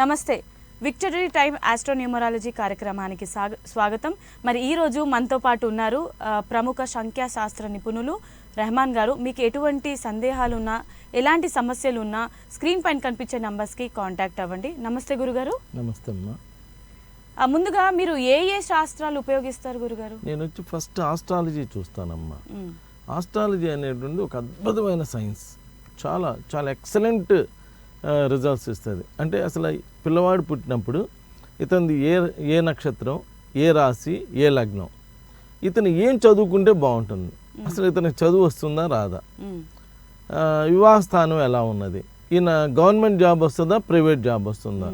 నమస్తే victory time astronumerology కార్యక్రమానికి స్వాగతం. మరి ఈ రోజు మనతో పాటు ఉన్నారు ప్రముఖ సంఖ్యాశాస్త్ర నిపుణులు రెహమాన్ గారు. మీకు ఎటువంటి సందేహాలు ఉన్నా, ఎలాంటి సమస్యలు ఉన్నా స్క్రీన్ పైన కనిపించే నంబర్స్కి కాంటాక్ట్ అవ్వండి. నమస్తే గురుగారు. నమస్తే అమ్మా. ముందుగా మీరు ఏ శాస్త్రాలు ఉపయోగిస్తారు గురుగారు? నేను వచ్చి ఫస్ట్ ఆస్ట్రాలజీ చూస్తానమ్మా. ఆస్ట్రాలజీ అనేటువంటి ఒక అద్భుతమైన సైన్స్, చాలా చాలా ఎక్సలెంట్ రిజల్ట్స్ ఇస్తుంది. అంటే అసలు పిల్లవాడు పుట్టినప్పుడు ఇతనిది ఏ నక్షత్రం, ఏ రాశి, ఏ లగ్నం, ఇతను ఏం చదువుకుంటే బాగుంటుంది, అసలు ఇతనికి చదువు వస్తుందా రాదా, వివాహ స్థానం ఎలా ఉన్నది, ఈయన గవర్నమెంట్ జాబ్ వస్తుందా ప్రైవేట్ జాబ్ వస్తుందా,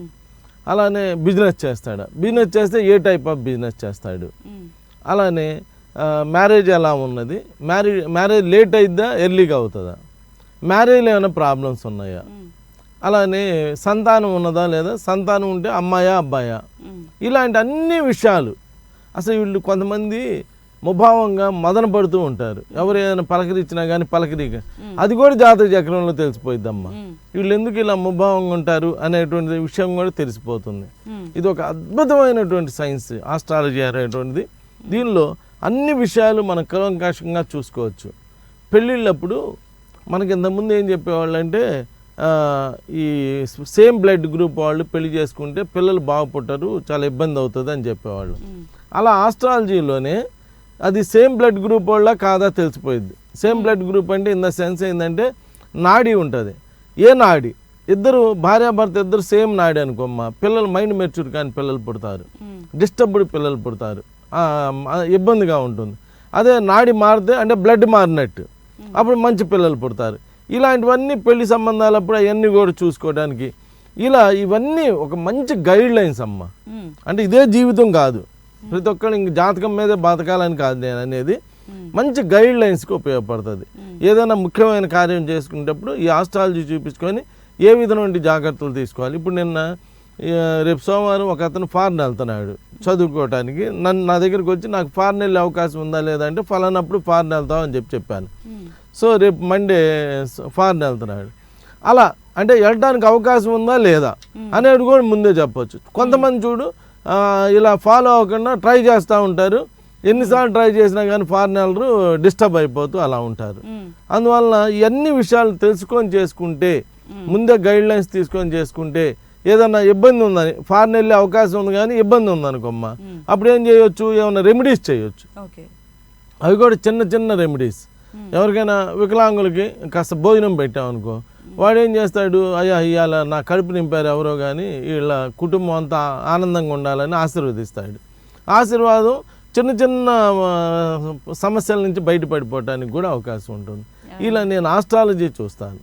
అలానే బిజినెస్ చేస్తాడా, బిజినెస్ చేస్తే ఏ టైప్ ఆఫ్ బిజినెస్ చేస్తాడు, అలానే మ్యారేజ్ ఎలా ఉన్నది, మ్యారేజ్ లేట్ అయిద్దా ఎర్లీగా అవుతుందా, మ్యారేజ్లో ఏమైనా ప్రాబ్లమ్స్ ఉన్నాయా, అలానే సంతానం ఉన్నదా లేదా, సంతానం ఉంటే అమ్మాయా అబ్బాయా, ఇలాంటి అన్ని విషయాలు. అసలు వీళ్ళు కొంతమంది ముభావంగా మదన పడుతూ ఉంటారు, ఎవరు ఏదైనా పలకరించినా కానీ పలకరిగా అది కూడా జాతక చక్రంలో తెలిసిపోయిద్దమ్మా. వీళ్ళు ఎందుకు ఇలా ముభావంగా ఉంటారు అనేటువంటి విషయం కూడా తెలిసిపోతుంది. ఇది ఒక అద్భుతమైనటువంటి సైన్స్ ఆస్ట్రాలజీ అనేటువంటిది. దీనిలో అన్ని విషయాలు మనం కూలంకషంగా చూసుకోవచ్చు. పెళ్ళిళ్ళప్పుడు మనకి ఇంతకుముందు ఏం చెప్పేవాళ్ళు అంటే, ఈ సేమ్ బ్లడ్ గ్రూప్ వాళ్ళు పెళ్లి చేసుకుంటే పిల్లలు బాగా పుట్టరు, చాలా ఇబ్బంది అవుతుంది అని చెప్పేవాళ్ళు. అలా ఆస్ట్రాలజీలోనే అది సేమ్ బ్లడ్ గ్రూప్ వాళ్ళ కాదా తెలిసిపోయింది. సేమ్ బ్లడ్ గ్రూప్ అంటే ఇన్ ద సెన్స్ ఏంటంటే నాడి ఉంటుంది, ఏ నాడి, ఇద్దరు భార్యాభర్త ఇద్దరు సేమ్ నాడి అనుకోమ్మా, పిల్లలు మైండ్ మెచ్యూర్ కానీ పిల్లలు పుడతారు, డిస్టర్బ్డ్ పిల్లలు పుడతారు, ఇబ్బందిగా ఉంటుంది. అదే నాడి మారితే అంటే బ్లడ్ మారినట్టు, అప్పుడు మంచి పిల్లలు పుడతారు. ఇలాంటివన్నీ పెళ్లి సంబంధాలప్పుడు అవన్నీ కూడా చూసుకోవడానికి ఇవన్నీ ఒక మంచి గైడ్ లైన్స్ అమ్మ. అంటే ఇదే జీవితం కాదు, ప్రతి ఒక్కరు ఇంక జాతకం మీదే బతకాలని కాదు నేను అనేది, మంచి గైడ్ లైన్స్కి ఉపయోగపడుతుంది. ఏదైనా ముఖ్యమైన కార్యం చేసుకునేటప్పుడు ఈ ఆస్ట్రాలజీ చూపించుకొని ఏ విధమైన జాగ్రత్తలు తీసుకోవాలి. ఇప్పుడు నిన్న రేపు సోమవారం ఒక అతను ఫారెన్ వెళ్తున్నాడు చదువుకోవటానికి. నా దగ్గరికి వచ్చి నాకు ఫారెన్ వెళ్ళే అవకాశం ఉందా లేదా అంటే, ఫలానప్పుడు ఫారెన్ వెళ్తాం అని చెప్పాను. సో రేపు మండే ఫారెన్ వెళ్తున్నాడు. అలా అంటే వెళ్ళడానికి అవకాశం ఉందా లేదా అనేది కూడా ముందే చెప్పచ్చు. కొంతమంది చూడు ఇలా ఫాలో అవ్వకుండా ట్రై చేస్తూ ఉంటారు, ఎన్నిసార్లు ట్రై చేసినా కానీ ఫారెన్ వెళ్ళరు, డిస్టర్బ్ అయిపోతూ అలా ఉంటారు. అందువలన ఇవన్నీ విషయాలు తెలుసుకొని చేసుకుంటే, ముందే గైడ్ లైన్స్ తీసుకొని చేసుకుంటే, ఏదన్నా ఇబ్బంది ఉందని ఫారెన్ వెళ్ళే అవకాశం ఉంది కానీ ఇబ్బంది ఉందనుకోమ్మా, అప్పుడు ఏం చేయొచ్చు, ఏమైనా రెమెడీస్ చేయొచ్చు. అవి కూడా చిన్న చిన్న రెమెడీస్. ఎవరికైనా వికలాంగులకి కాస్త భోజనం పెట్టామనుకో, వాడు ఏం చేస్తాడు, అయ్యా ఇవాళ నా కడుపు నింపారు ఎవరో కానీ వీళ్ళ కుటుంబం అంతా ఆనందంగా ఉండాలని ఆశీర్వదిస్తాడు. ఆశీర్వాదం చిన్న చిన్న సమస్యల నుంచి బయటపడిపోవటానికి కూడా అవకాశం ఉంటుంది. ఇలా నేను ఆస్ట్రాలజీ చూస్తాను.